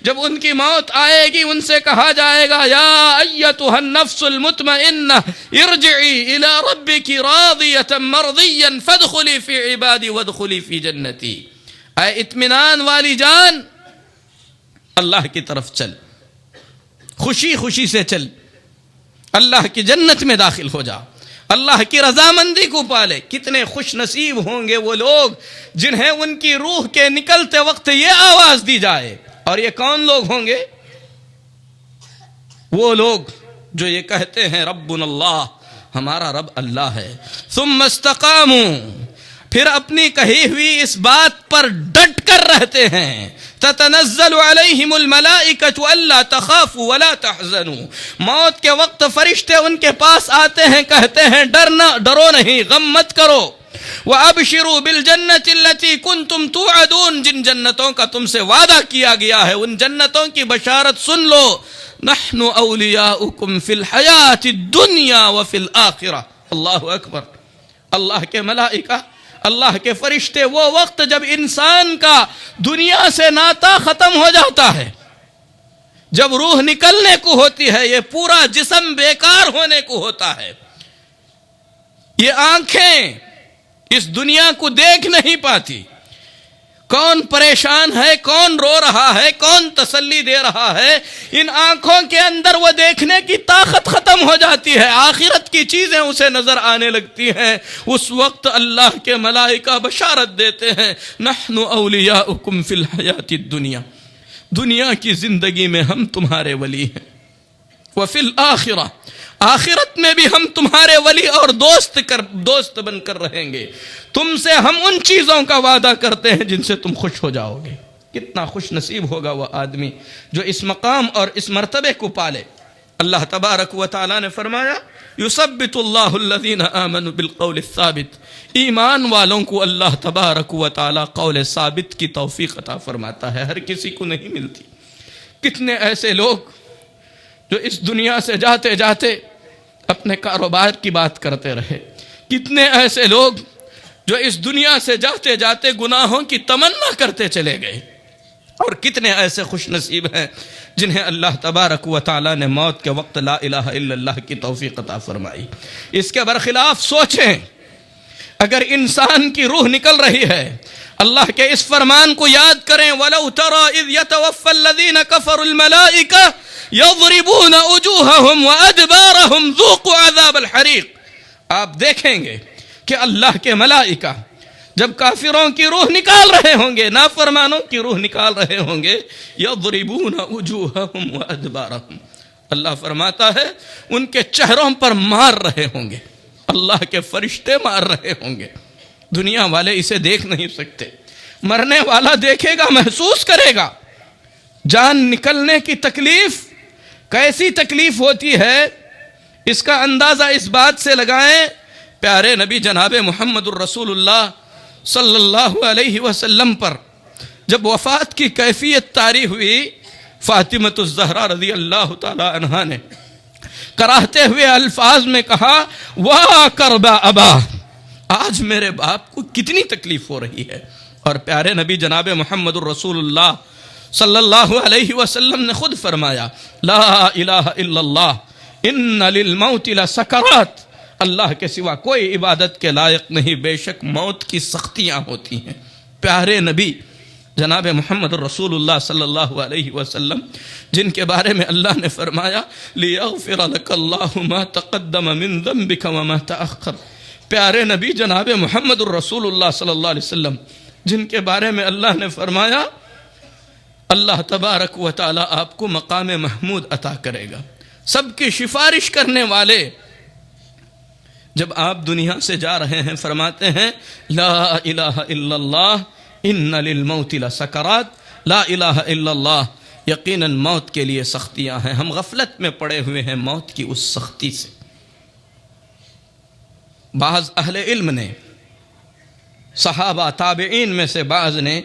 جب ان کی موت آئے گی ان سے کہا جائے گا یا ایتھا النفس المطمئنہ ارجعی الی ربک راضیۃ مرضیا فادخلی فی عبادی وادخلی فی جنتی، اے اطمینان والی جان اللہ کی طرف چل، خوشی خوشی سے چل، اللہ کی جنت میں داخل ہو جا، اللہ کی رضامندی کو پالے۔ کتنے خوش نصیب ہوں گے وہ لوگ جنہیں ان کی روح کے نکلتے وقت یہ آواز دی جائے۔ اور یہ کون لوگ ہوں گے؟ وہ لوگ جو یہ کہتے ہیں ربنا اللہ، ہمارا رب اللہ ہے، ثم استقاموا، پھر اپنی کہی ہوئی اس بات پر ڈٹ کر رہتے ہیں، تتنزل علیہم الملائکۃ الا تخافوا ولا تحزنوا، موت کے وقت فرشتے ان کے پاس آتے ہیں، کہتے ہیں ڈرو نہیں، غم مت کرو، وَأَبْشِرُوا بِالْجَنَّةِ الَّتِي كُنْتُمْ تُوعَدُونَ، جن جنتوں کا تم سے وعدہ کیا گیا ہے ان جنتوں کی بشارت سن لو، نَحْنُ أَوْلِيَاؤُكُمْ فِي الْحَيَاةِ الدُّنْيَا وَفِي الْآخِرَةِ۔ اللہ اکبر! اللہ کے ملائکہ، اللہ کے فرشتے، وہ وقت جب انسان کا دنیا سے ناتا ختم ہو جاتا ہے، جب روح نکلنے کو ہوتی ہے، یہ پورا جسم بیکار ہونے کو ہوتا ہے، یہ آنکھیں اس دنیا کو دیکھ نہیں پاتی، کون پریشان ہے، کون رو رہا ہے، کون تسلی دے رہا ہے، ان آنکھوں کے اندر وہ دیکھنے کی طاقت ختم ہو جاتی ہے، آخرت کی چیزیں اسے نظر آنے لگتی ہیں۔ اس وقت اللہ کے ملائکہ بشارت دیتے ہیں نحن اولیاؤکم فی الحیات الدنیا، دنیا کی زندگی میں ہم تمہارے ولی ہیں، وفی الآخرہ، آخرت میں بھی ہم تمہارے ولی اور دوست بن کر رہیں گے، تم سے ہم ان چیزوں کا وعدہ کرتے ہیں جن سے تم خوش ہو جاؤ گے۔ کتنا خوش نصیب ہوگا وہ آدمی جو اس مقام اور اس مرتبے کو پالے۔ اللہ تبارک و تعالیٰ نے فرمایا یثبت اللہ الذین آمنوا بالقول الثابت، ایمان والوں کو اللہ تبارک و تعالیٰ قول ثابت کی توفیق عطا فرماتا ہے، ہر کسی کو نہیں ملتی۔ کتنے ایسے لوگ جو اس دنیا سے جاتے جاتے اپنے کاروبار کی بات کرتے رہے، کتنے ایسے لوگ جو اس دنیا سے جاتے جاتے گناہوں کی تمنا کرتے چلے گئے، اور کتنے ایسے خوش نصیب ہیں جنہیں اللہ تبارک و تعالیٰ نے موت کے وقت لا الہ الا اللہ کی توفیق عطا فرمائی۔ اس کے برخلاف سوچیں، اگر انسان کی روح نکل رہی ہے، اللہ کے اس فرمان کو یاد کریں وَلَوْ تَرَى إِذْ يَتَوَفَّى الَّذِينَ كَفَرُوا الْمَلَائِكَةَ يَضْرِبُونَ وُجُوهَهُمْ وَأَدْبَارَهُمْ ذُوقُوا عَذَابَ الْحَرِيقِ، آپ دیکھیں گے کہ اللہ کے ملائکہ جب کافروں کی روح نکال رہے ہوں گے، نافرمانوں کی روح نکال رہے ہوں گے، يَضْرِبُونَ وُجُوهَهُمْ وَأَدْبَارَهُمْ، اللہ فرماتا ہے ان کے چہروں پر مار رہے ہوں گے، اللہ کے فرشتے مار رہے ہوں گے۔ دنیا والے اسے دیکھ نہیں سکتے، مرنے والا دیکھے گا، محسوس کرے گا جان نکلنے کی تکلیف کیسی تکلیف ہوتی ہے۔ اس کا اندازہ اس بات سے لگائیں، پیارے نبی جناب محمد الرسول اللہ صلی اللہ علیہ وسلم پر جب وفات کی کیفیت طاری ہوئی، فاطمۃ الزہرا رضی اللہ تعالی عنہا نے کراہتے ہوئے الفاظ میں کہا واہ کربا ابا، آج میرے باپ کو کتنی تکلیف ہو رہی ہے۔ اور پیارے نبی جناب محمد الرسول اللہ صلی اللہ علیہ وسلم نے خود فرمایا لا الہ الا اللہ ان للموت لسکرات، اللہ کے سوا کوئی عبادت کے لائق نہیں، بے شک موت کی سختیاں ہوتی ہیں۔ پیارے نبی جناب محمد الرسول اللہ صلی اللہ علیہ وسلم جن کے بارے میں اللہ نے فرمایا لیغفر لک اللہ ما تقدم من ذنبک وما تأخر، پیارے نبی جناب محمد الرسول اللہ صلی اللہ علیہ وسلم جن کے بارے میں اللہ نے فرمایا اللہ تبارک و تعالیٰ آپ کو مقام محمود عطا کرے گا، سب کی سفارش کرنے والے۔ جب آپ دنیا سے جا رہے ہیں فرماتے ہیں لا الہ الا اللہ ان للموت لسکرات، لا الہ الا اللہ، یقیناً موت کے لیے سختیاں ہیں۔ ہم غفلت میں پڑے ہوئے ہیں موت کی اس سختی سے۔ بعض اہل علم نے، صحابہ تابعین میں سے بعض نے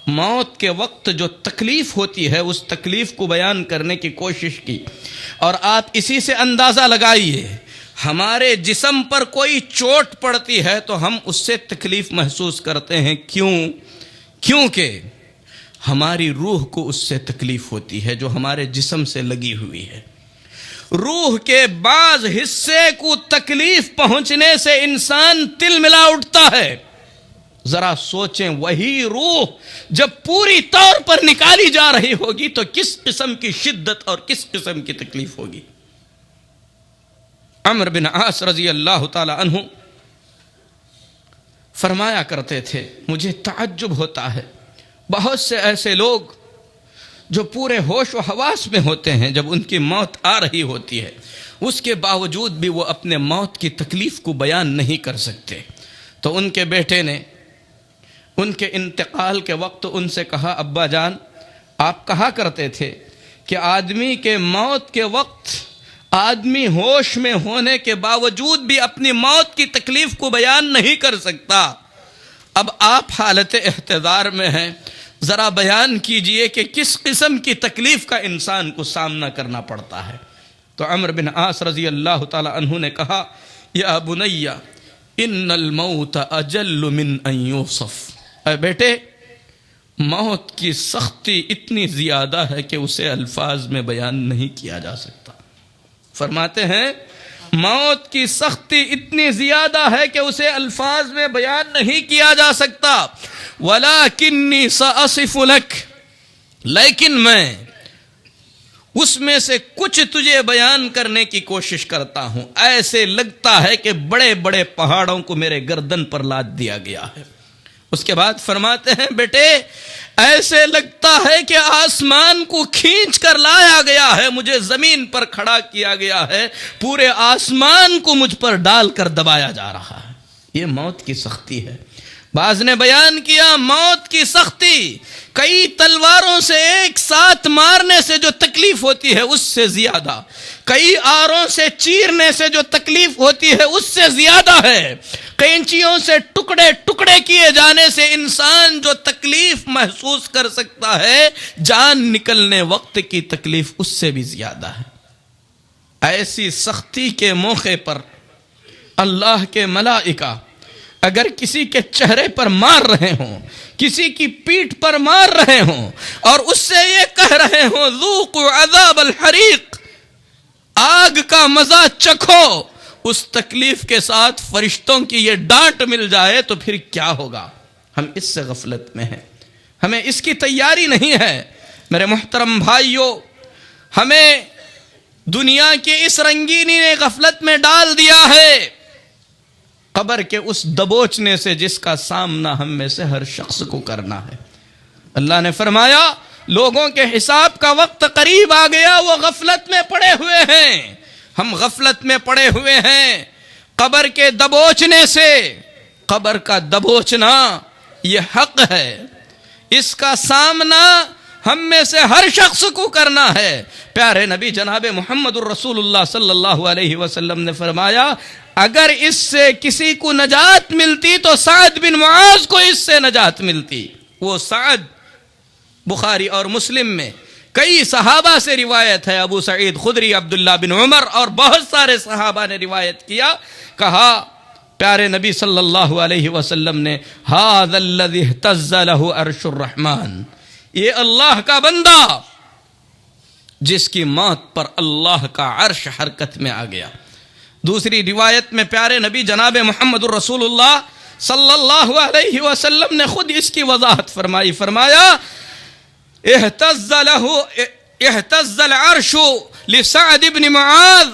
موت کے وقت جو تکلیف ہوتی ہے اس تکلیف کو بیان کرنے کی کوشش کی، اور آپ اسی سے اندازہ لگائیے ہمارے جسم پر کوئی چوٹ پڑتی ہے تو ہم اس سے تکلیف محسوس کرتے ہیں. کیونکہ ہماری روح کو اس سے تکلیف ہوتی ہے جو ہمارے جسم سے لگی ہوئی ہے. روح کے بعض حصے کو تکلیف پہنچنے سے انسان تل ملا اٹھتا ہے. ذرا سوچیں وہی روح جب پوری طور پر نکالی جا رہی ہوگی تو کس قسم کی شدت اور کس قسم کی تکلیف ہوگی. عمرو بن عاص رضی اللہ تعالی عنہ فرمایا کرتے تھے، مجھے تعجب ہوتا ہے بہت سے ایسے لوگ جو پورے ہوش و حواس میں ہوتے ہیں، جب ان کی موت آ رہی ہوتی ہے اس کے باوجود بھی وہ اپنے موت کی تکلیف کو بیان نہیں کر سکتے. تو ان کے بیٹے نے ان کے انتقال کے وقت ان سے کہا، ابا جان آپ کہا کرتے تھے کہ آدمی کے موت کے وقت آدمی ہوش میں ہونے کے باوجود بھی اپنی موت کی تکلیف کو بیان نہیں کر سکتا. اب آپ حالت احتضار میں ہیں، ذرا بیان کیجئے کہ کس قسم کی تکلیف کا انسان کو سامنا کرنا پڑتا ہے. تو عمرو بن عاص رضی اللہ تعالی عنہ نے کہا، یا بنی ان الموت اجل من ان یوصف. اے بیٹے، موت کی سختی اتنی زیادہ ہے کہ اسے الفاظ میں بیان نہیں کیا جا سکتا. فرماتے ہیں موت کی سختی اتنی زیادہ ہے کہ اسے الفاظ میں بیان نہیں کیا جا سکتا. وَلَكِنِّي سَأَصِفُ لَكَ، لیکن میں اس میں سے کچھ تجھے بیان کرنے کی کوشش کرتا ہوں. ایسے لگتا ہے کہ بڑے بڑے پہاڑوں کو میرے گردن پر لاد دیا گیا ہے. اس کے بعد فرماتے ہیں، بیٹے ایسے لگتا ہے کہ آسمان کو کھینچ کر لایا گیا ہے، مجھے زمین پر کھڑا کیا گیا ہے، پورے آسمان کو مجھ پر ڈال کر دبایا جا رہا ہے. یہ موت کی سختی ہے. بعض نے بیان کیا موت کی سختی کئی تلواروں سے ایک ساتھ مارنے سے جو تکلیف ہوتی ہے اس سے زیادہ، کئی آروں سے چیرنے سے جو تکلیف ہوتی ہے اس سے زیادہ ہے، قینچیوں سے ٹکڑے ٹکڑے کیے جانے سے انسان جو تکلیف محسوس کر سکتا ہے جان نکلنے وقت کی تکلیف اس سے بھی زیادہ ہے. ایسی سختی کے موقع پر اللہ کے ملائکہ اگر کسی کے چہرے پر مار رہے ہوں، کسی کی پیٹھ پر مار رہے ہوں اور اس سے یہ کہہ رہے ہوں ذوقوا عذاب الحریق، آگ کا مزہ چکھو، اس تکلیف کے ساتھ فرشتوں کی یہ ڈانٹ مل جائے تو پھر کیا ہوگا. ہم اس سے غفلت میں ہیں، ہمیں اس کی تیاری نہیں ہے. میرے محترم بھائیوں، ہمیں دنیا کی اس رنگینی نے غفلت میں ڈال دیا ہے، قبر کے اس دبوچنے سے جس کا سامنا ہم میں سے ہر شخص کو کرنا ہے. اللہ نے فرمایا لوگوں کے حساب کا وقت قریب آ گیا، وہ غفلت میں پڑے ہوئے ہیں. ہم غفلت میں پڑے ہوئے ہیں قبر کے دبوچنے سے. قبر کا دبوچنا یہ حق ہے، اس کا سامنا ہم میں سے ہر شخص کو کرنا ہے. پیارے نبی جناب محمد الرسول اللہ صلی اللہ علیہ وسلم نے فرمایا اگر اس سے کسی کو نجات ملتی تو سعد بن معاذ کو اس سے نجات ملتی. وہ سعد بخاری اور مسلم میں کئی صحابہ سے روایت ہے، ابو سعید خدری، عبداللہ بن عمر اور بہت سارے صحابہ نے روایت کیا، کہا پیارے نبی صلی اللہ علیہ وسلم نے ھذا الذی اہتز لہ عرش الرحمن، یہ اللہ کا بندہ جس کی موت پر اللہ کا عرش حرکت میں آ گیا. دوسری روایت میں پیارے نبی جناب محمد الرسول اللہ صلی اللہ علیہ وسلم نے خود اس کی وضاحت فرمائی. فرمایا اہتز العرش لسعد بن معاذ،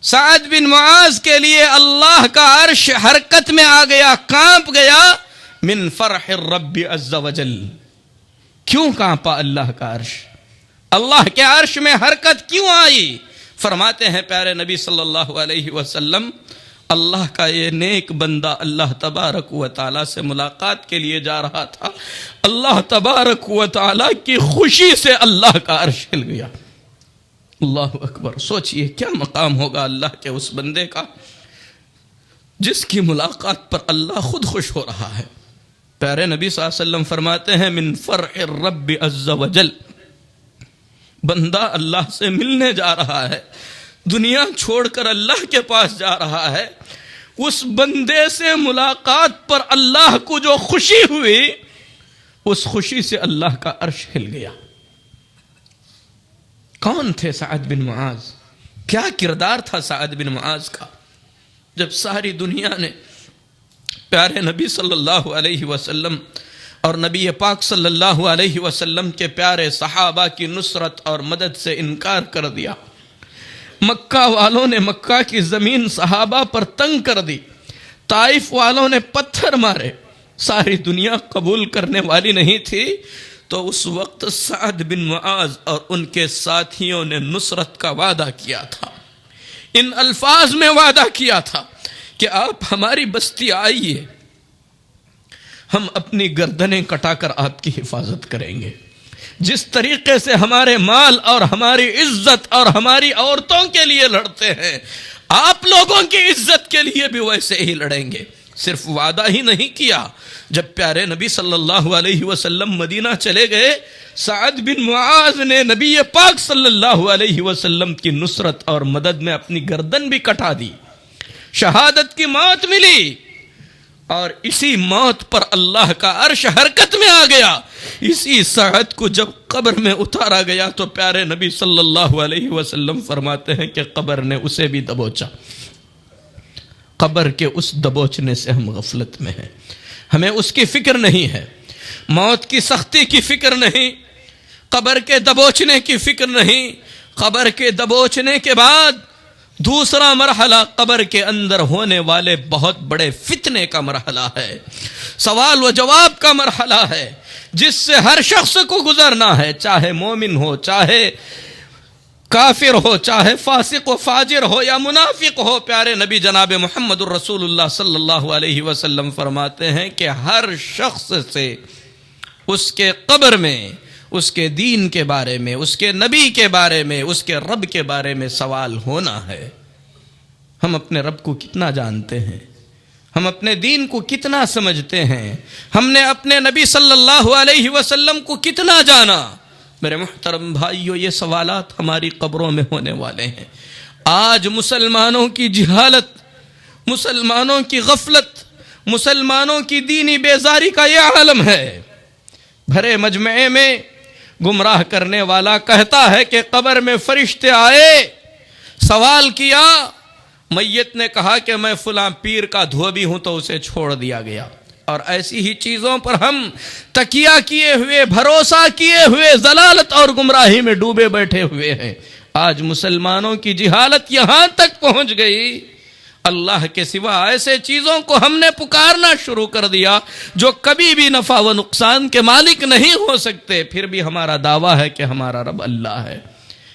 سعد بن معاذ کے لیے اللہ کا عرش حرکت میں آ گیا، کانپ گیا. من فرح الرب عز وجل، کیوں کانپا اللہ کا عرش؟ اللہ کے عرش میں حرکت کیوں آئی؟ فرماتے ہیں پیارے نبی صلی اللہ علیہ وسلم اللہ کا یہ نیک بندہ اللہ تبارک و تعالیٰ سے ملاقات کے لیے جا رہا تھا، اللہ تبارک و تعالیٰ کی خوشی سے اللہ کا عرش ہل گیا. اللہ اکبر. سوچئے کیا مقام ہوگا اللہ کے اس بندے کا جس کی ملاقات پر اللہ خود خوش ہو رہا ہے. پیارے نبی صلی اللہ علیہ وسلم فرماتے ہیں من فرح الرب عز وجل، بندہ اللہ سے ملنے جا رہا ہے، دنیا چھوڑ کر اللہ کے پاس جا رہا ہے، اس بندے سے ملاقات پر اللہ کو جو خوشی ہوئی، اس خوشی سے اللہ کا عرش ہل گیا۔ کون تھے سعد بن معاذ؟ کیا کردار تھا سعد بن معاذ کا؟ جب ساری دنیا نے پیارے نبی صلی اللہ علیہ وسلم اور نبی پاک صلی اللہ علیہ وسلم کے پیارے صحابہ کی نصرت اور مدد سے انکار کر دیا، مکہ والوں نے مکہ کی زمین صحابہ پر تنگ کر دی، طائف والوں نے پتھر مارے، ساری دنیا قبول کرنے والی نہیں تھی، تو اس وقت سعد بن معاذ اور ان کے ساتھیوں نے نصرت کا وعدہ کیا تھا، ان الفاظ میں وعدہ کیا تھا کہ آپ ہماری بستی آئیے، ہم اپنی گردنیں کٹا کر آپ کی حفاظت کریں گے، جس طریقے سے ہمارے مال اور ہماری عزت اور ہماری عورتوں کے لیے لڑتے ہیں، آپ لوگوں کی عزت کے لیے بھی ویسے ہی لڑیں گے۔ صرف وعدہ ہی نہیں کیا، جب پیارے نبی صلی اللہ علیہ وسلم مدینہ چلے گئے، سعد بن معاذ نے نبی پاک صلی اللہ علیہ وسلم کی نصرت اور مدد میں اپنی گردن بھی کٹا دی، شہادت کی موت ملی، اور اسی موت پر اللہ کا عرش حرکت میں آ گیا۔ اسی سعد کو جب قبر میں اتارا گیا تو پیارے نبی صلی اللہ علیہ وسلم فرماتے ہیں کہ قبر نے اسے بھی دبوچا۔ قبر کے اس دبوچنے سے ہم غفلت میں ہیں، ہمیں اس کی فکر نہیں ہے، موت کی سختی کی فکر نہیں، قبر کے دبوچنے کی فکر نہیں۔ قبر کے دبوچنے کے بعد دوسرا مرحلہ قبر کے اندر ہونے والے بہت بڑے فتنے کا مرحلہ ہے، سوال و جواب کا مرحلہ ہے، جس سے ہر شخص کو گزرنا ہے، چاہے مومن ہو، چاہے کافر ہو، چاہے فاسق و فاجر ہو یا منافق ہو۔ پیارے نبی جناب محمد الرسول اللہ صلی اللہ علیہ وسلم فرماتے ہیں کہ ہر شخص سے اس کے قبر میں اس کے دین کے بارے میں، اس کے نبی کے بارے میں، اس کے رب کے بارے میں سوال ہونا ہے۔ ہم اپنے رب کو کتنا جانتے ہیں؟ ہم اپنے دین کو کتنا سمجھتے ہیں؟ ہم نے اپنے نبی صلی اللہ علیہ وسلم کو کتنا جانا؟ میرے محترم بھائیو، یہ سوالات ہماری قبروں میں ہونے والے ہیں۔ آج مسلمانوں کی جہالت، مسلمانوں کی غفلت، مسلمانوں کی دینی بیزاری کا یہ عالم ہے۔ بھرے مجمعے میں گمراہ کرنے والا کہتا ہے کہ قبر میں فرشتے آئے، سوال کیا، میت نے کہا کہ میں فلاں پیر کا دھوبی ہوں تو اسے چھوڑ دیا گیا، اور ایسی ہی چیزوں پر ہم تکیہ کیے ہوئے، بھروسہ کیے ہوئے ضلالت اور گمراہی میں ڈوبے بیٹھے ہوئے ہیں۔ آج مسلمانوں کی جہالت یہاں تک پہنچ گئی، اللہ کے سوا ایسے چیزوں کو ہم نے پکارنا شروع کر دیا جو کبھی بھی نفع و نقصان کے مالک نہیں ہو سکتے، پھر بھی ہمارا دعویٰ ہے کہ ہمارا رب اللہ ہے۔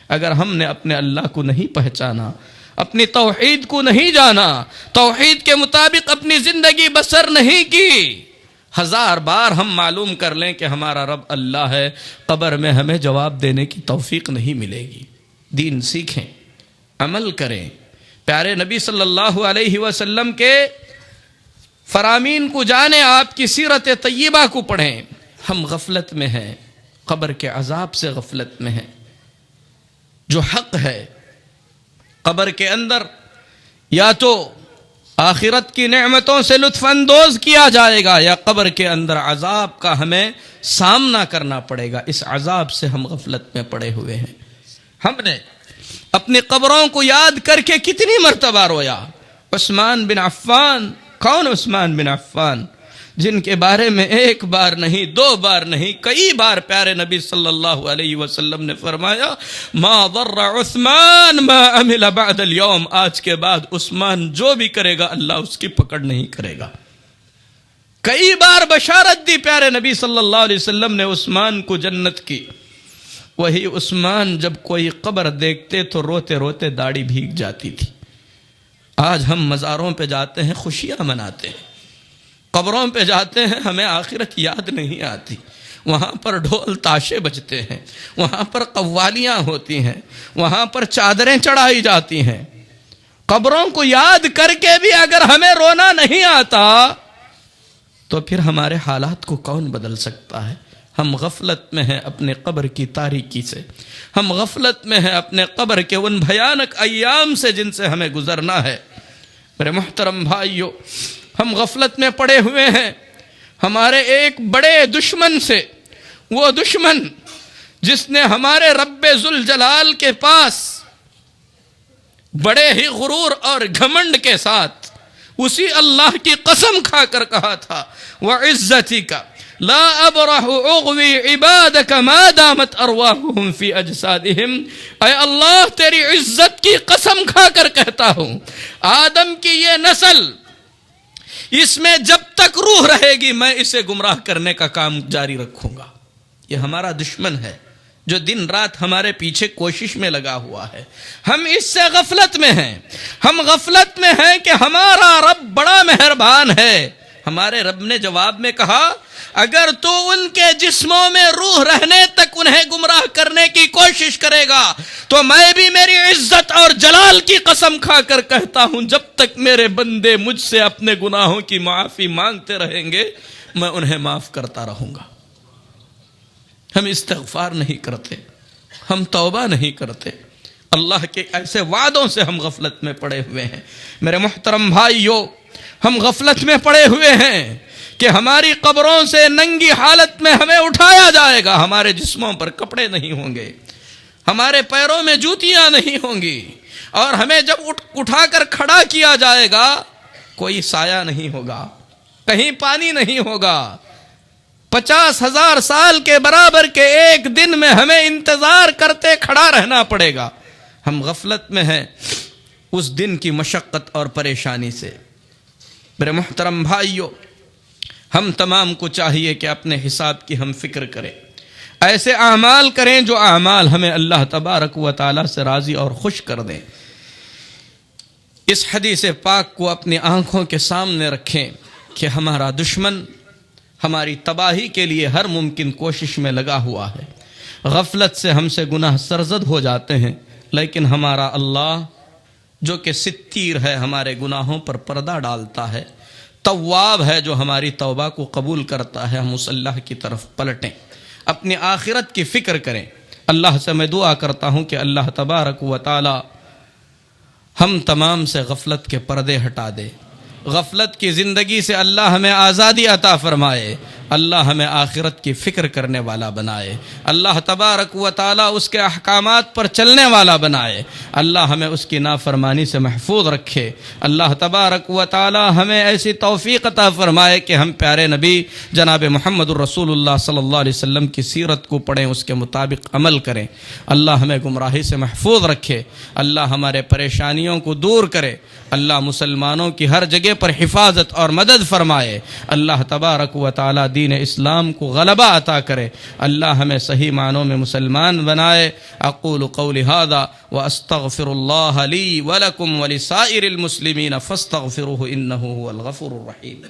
اگر ہم نے اپنے اللہ کو نہیں پہچانا، اپنی توحید کو نہیں جانا، توحید کے مطابق اپنی زندگی بسر نہیں کی، ہزار بار ہم معلوم کر لیں کہ ہمارا رب اللہ ہے، قبر میں ہمیں جواب دینے کی توفیق نہیں ملے گی۔ دین سیکھیں، عمل کریں، پیارے نبی صلی اللہ علیہ وسلم کے فرامین کو جانیں، آپ کی سیرت طیبہ کو پڑھیں۔ ہم غفلت میں ہیں، قبر کے عذاب سے غفلت میں ہیں۔ جو حق ہے، قبر کے اندر یا تو آخرت کی نعمتوں سے لطف اندوز کیا جائے گا، یا قبر کے اندر عذاب کا ہمیں سامنا کرنا پڑے گا۔ اس عذاب سے ہم غفلت میں پڑے ہوئے ہیں۔ ہم نے اپنی قبروں کو یاد کر کے کتنی مرتبہ رویا۔ عثمان بن عفان، کون عثمان بن عفان؟ جن کے بارے میں ایک بار نہیں، دو بار نہیں، کئی بار پیارے نبی صلی اللہ علیہ وسلم نے فرمایا ما ضر عثمان ما عمل بعد اليوم، آج کے بعد عثمان جو بھی کرے گا اللہ اس کی پکڑ نہیں کرے گا۔ کئی بار بشارت دی پیارے نبی صلی اللہ علیہ وسلم نے عثمان کو جنت کی۔ وہی عثمان جب کوئی قبر دیکھتے تو روتے روتے داڑھی بھیگ جاتی تھی۔ آج ہم مزاروں پہ جاتے ہیں، خوشیاں مناتے ہیں، قبروں پہ جاتے ہیں، ہمیں آخرت یاد نہیں آتی۔ وہاں پر ڈھول تاشے بجتے ہیں، وہاں پر قوالیاں ہوتی ہیں، وہاں پر چادریں چڑھائی جاتی ہیں۔ قبروں کو یاد کر کے بھی اگر ہمیں رونا نہیں آتا تو پھر ہمارے حالات کو کون بدل سکتا ہے؟ ہم غفلت میں ہیں اپنے قبر کی تاریکی سے، ہم غفلت میں ہیں اپنے قبر کے ان بھیانک ایام سے جن سے ہمیں گزرنا ہے۔ میرے محترم بھائیو، ہم غفلت میں پڑے ہوئے ہیں ہمارے ایک بڑے دشمن سے، وہ دشمن جس نے ہمارے رب ذوالجلال کے پاس بڑے ہی غرور اور گھمنڈ کے ساتھ اسی اللہ کی قسم کھا کر کہا تھا وَعِزَّتِكَ لَا أَبْرَحُ أُغْوِي عِبَادَكَ مَا دَامَتْ أَرْوَاحُهُمْ فِي أَجْسَادِهِمْ، اے اللہ تیری عزت کی قسم کھا کر کہتا ہوں، آدم کی یہ نسل، اس میں جب تک روح رہے گی میں اسے گمراہ کرنے کا کام جاری رکھوں گا۔ یہ ہمارا دشمن ہے جو دن رات ہمارے پیچھے کوشش میں لگا ہوا ہے۔ ہم اس سے غفلت میں ہیں، ہم غفلت میں ہیں کہ ہمارا رب بڑا مہربان ہے۔ ہمارے رب نے جواب میں کہا اگر تو ان کے جسموں میں روح رہنے تک انہیں گمراہ کرنے کی کوشش کرے گا تو میں بھی میری عزت اور جلال کی قسم کھا کر کہتا ہوں جب تک میرے بندے مجھ سے اپنے گناہوں کی معافی مانگتے رہیں گے میں انہیں معاف کرتا رہوں گا۔ ہم استغفار نہیں کرتے، ہم توبہ نہیں کرتے، اللہ کے ایسے وعدوں سے ہم غفلت میں پڑے ہوئے ہیں۔ میرے محترم بھائیو، ہم غفلت میں پڑے ہوئے ہیں کہ ہماری قبروں سے ننگی حالت میں ہمیں اٹھایا جائے گا، ہمارے جسموں پر کپڑے نہیں ہوں گے، ہمارے پیروں میں جوتیاں نہیں ہوں گی، اور ہمیں جب اٹھا کر کھڑا کیا جائے گا کوئی سایہ نہیں ہوگا، کہیں پانی نہیں ہوگا، 50,000 سال کے برابر کے ایک دن میں ہمیں انتظار کرتے کھڑا رہنا پڑے گا۔ ہم غفلت میں ہیں اس دن کی مشقت اور پریشانی سے۔ میرے محترم بھائیو، ہم تمام کو چاہیے کہ اپنے حساب کی ہم فکر کریں، ایسے اعمال کریں جو اعمال ہمیں اللہ تبارک و تعالی سے راضی اور خوش کر دیں۔ اس حدیث پاک کو اپنی آنکھوں کے سامنے رکھیں کہ ہمارا دشمن ہماری تباہی کے لیے ہر ممکن کوشش میں لگا ہوا ہے۔ غفلت سے ہم سے گناہ سرزد ہو جاتے ہیں، لیکن ہمارا اللہ جو کہ ستیر ہے ہمارے گناہوں پر پردہ ڈالتا ہے، تواب ہے جو ہماری توبہ کو قبول کرتا ہے۔ ہم اس اللہ کی طرف پلٹیں، اپنی آخرت کی فکر کریں۔ اللہ سے میں دعا کرتا ہوں کہ اللہ تبارک و تعالی ہم تمام سے غفلت کے پردے ہٹا دے، غفلت کی زندگی سے اللہ ہمیں آزادی عطا فرمائے، اللہ ہمیں آخرت کی فکر کرنے والا بنائے، اللہ تبارک و تعالی اس کے احکامات پر چلنے والا بنائے، اللہ ہمیں اس کی نافرمانی سے محفوظ رکھے، اللہ تبارک و تعالی ہمیں ایسی توفیق عطا فرمائے کہ ہم پیارے نبی جناب محمد الرسول اللہ صلی اللہ علیہ وسلم کی سیرت کو پڑھیں، اس کے مطابق عمل کریں۔ اللہ ہمیں گمراہی سے محفوظ رکھے، اللہ ہمارے پریشانیوں کو دور کرے، اللہ مسلمانوں کی ہر جگہ پر حفاظت اور مدد فرمائے، اللہ تبارک و تعالی دین اسلام کو غلبہ عطا کرے، اللہ ہمیں صحیح معنوں میں مسلمان بنائے۔ اقول قولی ھذا واستغفر اللہ لی ولکم ولسائر المسلمین فاستغفروہ انہ هو الغفور الرحیم۔